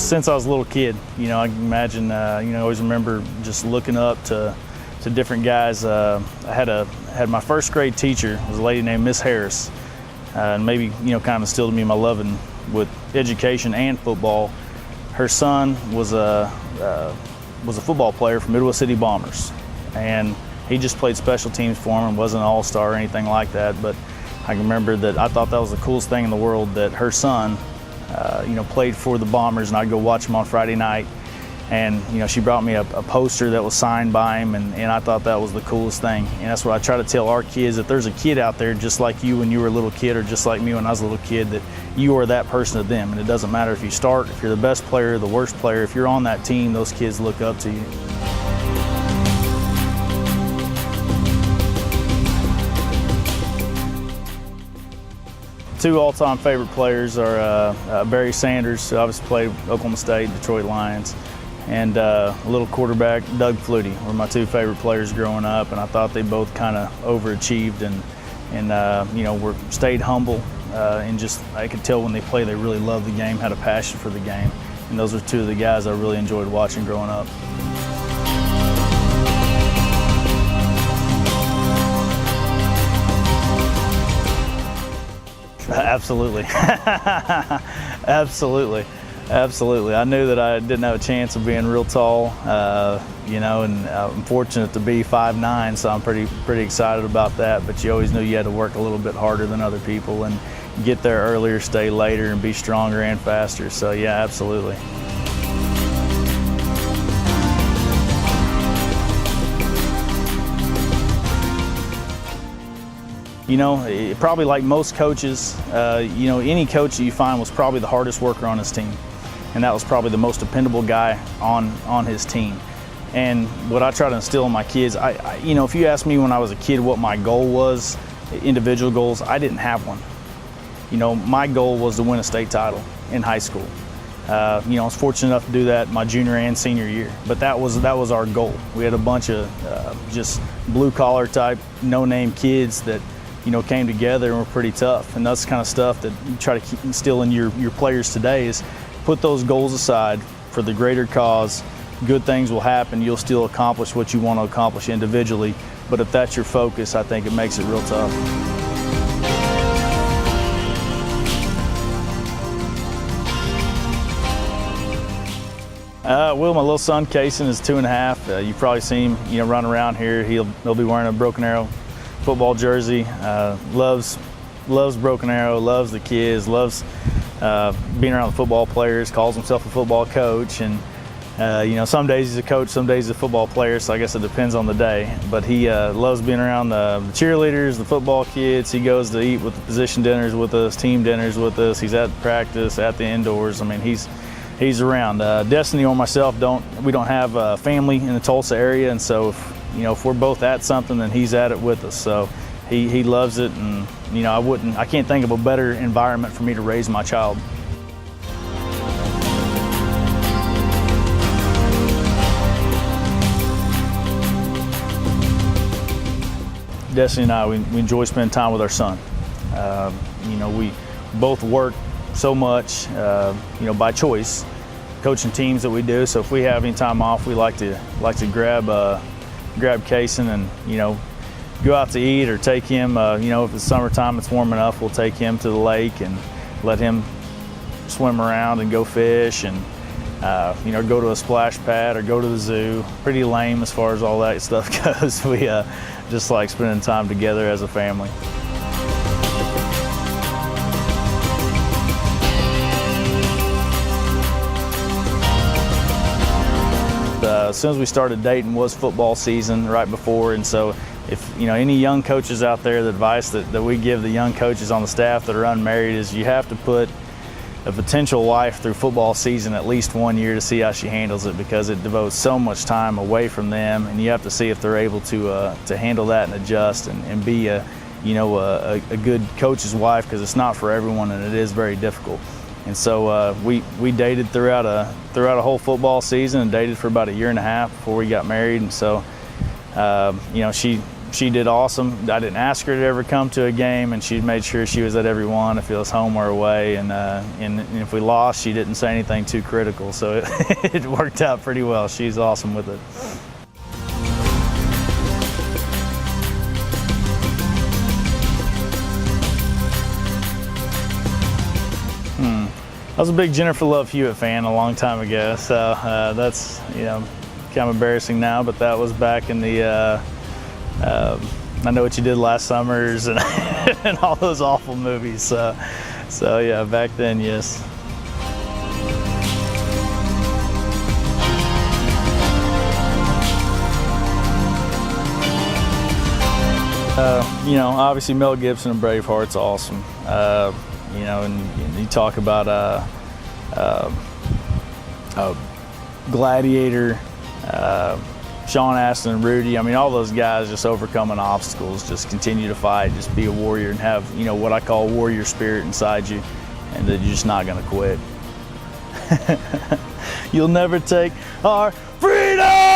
since I was a little kid. I can imagine, I always remember just looking up to different guys. I had my first grade teacher was a lady named Miss Harris, and maybe kind of instilled in me my love with education and football. Her son was a football player for Midwest City Bombers, and he just played special teams for him and wasn't an all-star or anything like that. But I can remember that I thought that was the coolest thing in the world that her son, played for the Bombers, and I'd go watch him on Friday night. And she brought me a poster that was signed by him, and I thought that was the coolest thing. And that's what I try to tell our kids, that there's a kid out there just like you when you were a little kid, or just like me when I was a little kid, that you are that person to them. And it doesn't matter if you start, if you're the best player, the worst player, if you're on that team, those kids look up to you. Two all-time favorite players are Barry Sanders, who obviously played Oklahoma State, Detroit Lions, and a little quarterback, Doug Flutie, were my two favorite players growing up. And I thought they both kind of overachieved and stayed humble, and just I could tell when they play they really loved the game, had a passion for the game. And those are two of the guys I really enjoyed watching growing up. Absolutely. Absolutely. I knew that I didn't have a chance of being real tall, and I'm fortunate to be 5'9", so I'm pretty excited about that. But you always knew you had to work a little bit harder than other people and get there earlier, stay later, and be stronger and faster. So yeah, absolutely. Probably like most coaches, any coach that you find was probably the hardest worker on his team. And that was probably the most dependable guy on his team. And what I try to instill in my kids, if you ask me when I was a kid what my goal was, individual goals, I didn't have one. My goal was to win a state title in high school. I was fortunate enough to do that my junior and senior year, but that was our goal. We had a bunch of just blue-collar type, no-name kids that came together and were pretty tough. And that's the kind of stuff that you try to instill in your players today, is put those goals aside for the greater cause. Good things will happen. You'll still accomplish what you want to accomplish individually, but if that's your focus, I think it makes it real tough. Will, my little son, Kason, is 2.5. You've probably seen him, run around here. He'll be wearing a Broken Arrow football jersey. Loves Broken Arrow, loves the kids, loves being around the football players, calls himself a football coach. And some days he's a coach, some days he's a football player, so I guess it depends on the day. But he loves being around the cheerleaders, the football kids. He goes to eat with the position dinners with us, team dinners with us. He's at practice, at the indoors. I mean, he's around. Destiny or myself we don't have family in the Tulsa area, and so if we're both at something, then he's at it with us. So he loves it, and I can't think of a better environment for me to raise my child. Destiny and I, we enjoy spending time with our son. We both work so much, by choice, coaching teams that we do. So if we have any time off, we like to grab Kason and go out to eat, or take him. If it's summertime, it's warm enough, we'll take him to the lake and let him swim around and go fish, and go to a splash pad or go to the zoo. Pretty lame as far as all that stuff goes. We just like spending time together as a family. As soon as we started dating was football season right before, and so if any young coaches out there, the advice that we give the young coaches on the staff that are unmarried is you have to put a potential wife through football season at least 1 year to see how she handles it, because it devotes so much time away from them, and you have to see if they're able to handle that and adjust and be a good coach's wife, because it's not for everyone and it is very difficult. And so we dated throughout a whole football season, and dated for about 1.5 years before we got married. And so she she did awesome. I didn't ask her to ever come to a game, and she made sure she was at every one if it was home or away. And if we lost, she didn't say anything too critical. So it worked out pretty well. She's awesome with it. I was a big Jennifer Love Hewitt fan a long time ago, so that's, you know, kind of embarrassing now, but that was back in the I Know What You Did Last Summers and, and all those awful movies. So yeah, back then, yes. You know, obviously Mel Gibson and Braveheart's awesome. You know, and you talk about Gladiator, Sean Astin and Rudy. I mean, all those guys just overcoming obstacles, just continue to fight, just be a warrior and have, you know, what I call warrior spirit inside you, and that you're just not going to quit. You'll never take our freedom!